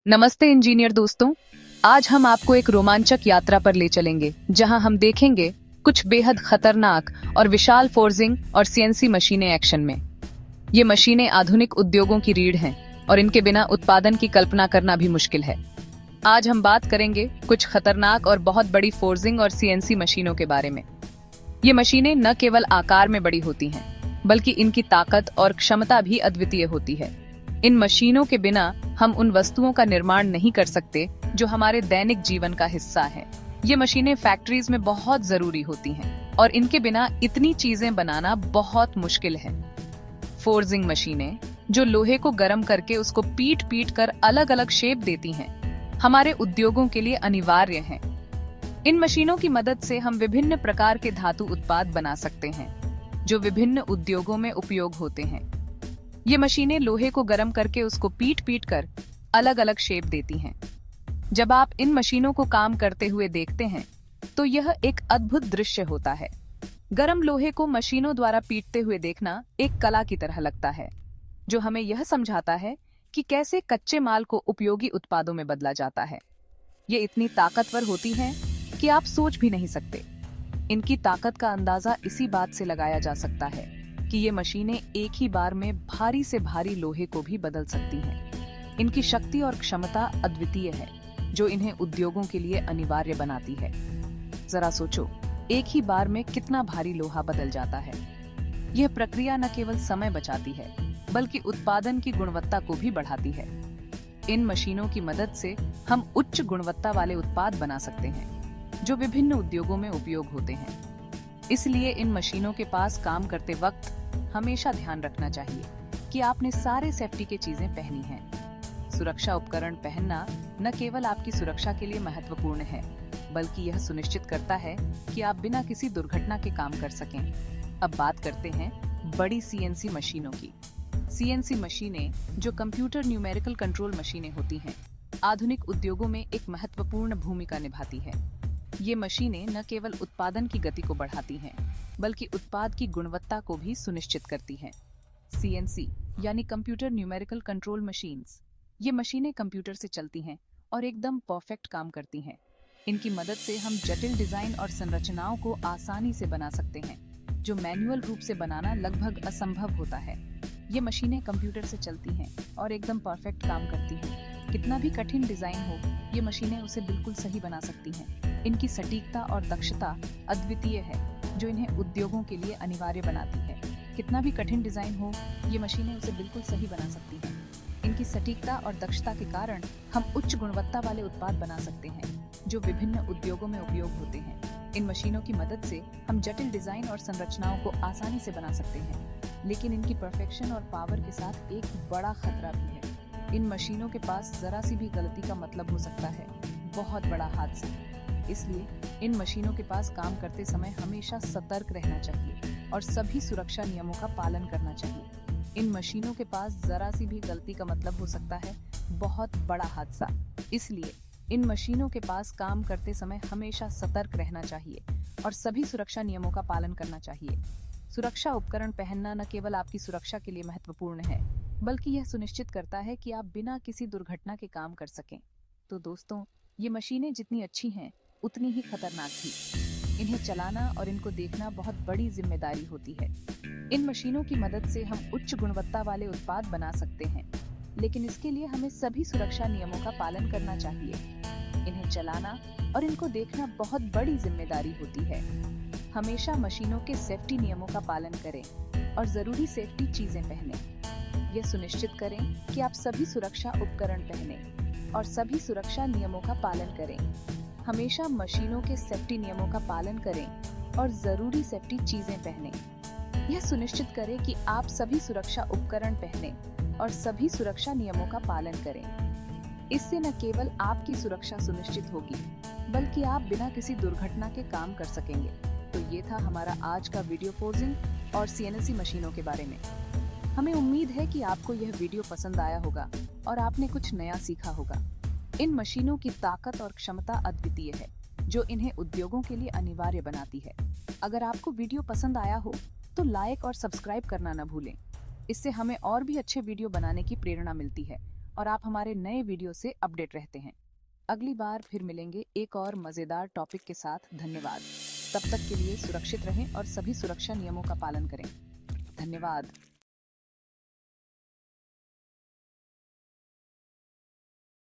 नमस्ते इंजीनियर दोस्तों। आज हम आपको एक रोमांचक यात्रा पर ले चलेंगे जहां हम देखेंगे कुछ बेहद खतरनाक और विशाल फोर्जिंग और सीएनसी मशीनें एक्शन में। ये मशीनें आधुनिक उद्योगों की रीढ़ हैं और इनके बिना उत्पादन की कल्पना करना भी मुश्किल है। आज हम बात करेंगे कुछ खतरनाक और बहुत बड़ी फोर्जिंग और सीएनसी मशीनों के बारे में। ये मशीनें न केवल आकार में बड़ी होती हैं, बल्कि इनकी ताकत और क्षमता भी अद्वितीय होती है। इन मशीनों के बिना हम उन वस्तुओं का निर्माण नहीं कर सकते जो हमारे दैनिक जीवन का हिस्सा है। ये मशीनें फैक्ट्रीज में बहुत जरूरी होती हैं और इनके बिना इतनी चीजें बनाना बहुत मुश्किल है। फोर्जिंग मशीनें जो लोहे को गर्म करके उसको पीट पीट कर अलग अलग शेप देती हैं, हमारे उद्योगों के लिए अनिवार्य हैं। इन मशीनों की मदद से हम विभिन्न प्रकार के धातु उत्पाद बना सकते हैं जो विभिन्न उद्योगों में उपयोग होते हैं। ये मशीनें लोहे को गर्म करके उसको पीट पीट कर अलग अलग शेप देती हैं। जब आप इन मशीनों को काम करते हुए देखते हैं तो यह एक अद्भुत दृश्य होता है। गर्म लोहे को मशीनों द्वारा पीटते हुए देखना एक कला की तरह लगता है, जो हमें यह समझाता है कि कैसे कच्चे माल को उपयोगी उत्पादों में बदला जाता है। ये इतनी ताकतवर होती हैं कि आप सोच भी नहीं सकते। इनकी ताकत का अंदाजा इसी बात से लगाया जा सकता है कि ये मशीनें एक ही बार में भारी से भारी लोहे को भी बदल सकती हैं। इनकी शक्ति और क्षमता अद्वितीय है, जो इन्हें उद्योगों के लिए अनिवार्य बनाती है। जरा सोचो, एक ही बार में कितना भारी लोहा बदल जाता है। यह प्रक्रिया न केवल समय बचाती है, बल्कि उत्पादन की गुणवत्ता को भी बढ़ाती है। इन मशीनों की मदद से हम उच्च गुणवत्ता वाले उत्पाद बना सकते हैं, जो विभिन्न उद्योगों में उपयोग होते हैं। इसलिए इन मशीनों के पास काम करते वक्त हमेशा ध्यान रखना चाहिए कि आपने सारे सेफ्टी की चीजें पहनी हैं। सुरक्षा उपकरण पहनना न केवल आपकी सुरक्षा के लिए महत्वपूर्ण है, बल्कि यह सुनिश्चित करता है कि आप बिना किसी दुर्घटना के काम कर सकें। अब बात करते हैं बड़ी सीएनसी मशीनों की। सीएनसी मशीनें, जो कंप्यूटर न्यूमेरिकल कंट्रोल मशीनें होती हैं, आधुनिक उद्योगों में एक महत्वपूर्ण भूमिका निभाती है। ये मशीनें न केवल उत्पादन की गति को बढ़ाती हैं, बल्कि उत्पाद की गुणवत्ता को भी सुनिश्चित करती हैं। सीएनसी यानी कंप्यूटर न्यूमेरिकल कंट्रोल मशीन्स, ये मशीनें कंप्यूटर से चलती हैं और एकदम परफेक्ट काम करती हैं। इनकी मदद से हम जटिल डिजाइन और संरचनाओं को आसानी से बना सकते हैं, जो मैन्युअल रूप से बनाना लगभग असंभव होता है। ये मशीनें कंप्यूटर से चलती हैं और एकदम परफेक्ट काम करती हैं। कितना भी कठिन डिजाइन हो, ये मशीनें उसे बिल्कुल सही बना सकती हैं। इनकी सटीकता और दक्षता अद्वितीय है, जो इन्हें उद्योगों के लिए अनिवार्य बनाती है। कितना भी कठिन डिजाइन हो, ये मशीनें उसे बिल्कुल सही बना सकती हैं। इनकी सटीकता और दक्षता के कारण हम उच्च गुणवत्ता वाले उत्पाद बना सकते हैं, जो विभिन्न उद्योगों में उपयोग होते हैं। इन मशीनों की मदद से हम जटिल डिजाइन और संरचनाओं को आसानी से बना सकते हैं, लेकिन इनकी परफेक्शन और पावर के साथ एक बड़ा खतरा भी है। इन मशीनों के पास जरा सी भी गलती का मतलब हो सकता है बहुत बड़ा हादसा। इसलिए इन मशीनों के पास काम करते समय हमेशा सतर्क रहना चाहिए और सभी सुरक्षा नियमों का पालन करना चाहिए। इन मशीनों के पास जरा सी भी गलती का मतलब हो सकता है बहुत बड़ा हादसा। इसलिए इन मशीनों के पास काम करते समय हमेशा सतर्क रहना चाहिए और सभी सुरक्षा नियमों का पालन करना चाहिए। सुरक्षा उपकरण पहनना न केवल आपकी सुरक्षा के लिए महत्वपूर्ण है, बल्कि यह सुनिश्चित करता है कि आप बिना किसी दुर्घटना के काम कर सकें। तो दोस्तों, ये मशीनें जितनी अच्छी हैं, उतनी ही खतरनाक भी। इन्हें चलाना और इनको देखना बहुत बड़ी जिम्मेदारी होती है। इन मशीनों की मदद से हम उच्च गुणवत्ता वाले उत्पाद बना सकते हैं, लेकिन इसके लिए हमें सभी सुरक्षा नियमों का पालन करना चाहिए। इन्हें चलाना और इनको देखना बहुत बड़ी जिम्मेदारी होती है। हमेशा मशीनों के सेफ्टी नियमों का पालन करें और जरूरी सेफ्टी चीजें पहनें। यह सुनिश्चित करें कि आप सभी सुरक्षा उपकरण पहनें और सभी सुरक्षा नियमों का पालन करें। हमेशा मशीनों के सेफ्टी नियमों का पालन करें और जरूरी सेफ्टी चीजें पहनें। यह सुनिश्चित करें कि आप सभी सुरक्षा उपकरण पहनें और सभी सुरक्षा नियमों का पालन करें। इससे न केवल आपकी सुरक्षा सुनिश्चित होगी, बल्कि आप बिना किसी दुर्घटना के काम कर सकेंगे। तो ये था हमारा आज का वीडियो फोर्जिंग और सीएनसी मशीनों के बारे में। हमें उम्मीद है कि आपको यह वीडियो पसंद आया होगा और आपने कुछ नया सीखा होगा। इन मशीनों की ताकत और क्षमता अद्वितीय है, जो इन्हें उद्योगों के लिए अनिवार्य बनाती है। अगर आपको वीडियो पसंद आया हो तो लाइक और सब्सक्राइब करना न भूलें। इससे हमें और भी अच्छे वीडियो बनाने की प्रेरणा मिलती है और आप हमारे नए वीडियो से अपडेट रहते हैं। अगली बार फिर मिलेंगे एक और मजेदार टॉपिक के साथ। धन्यवाद। तब तक के लिए सुरक्षित रहें और सभी सुरक्षा नियमों का पालन करें। धन्यवाद।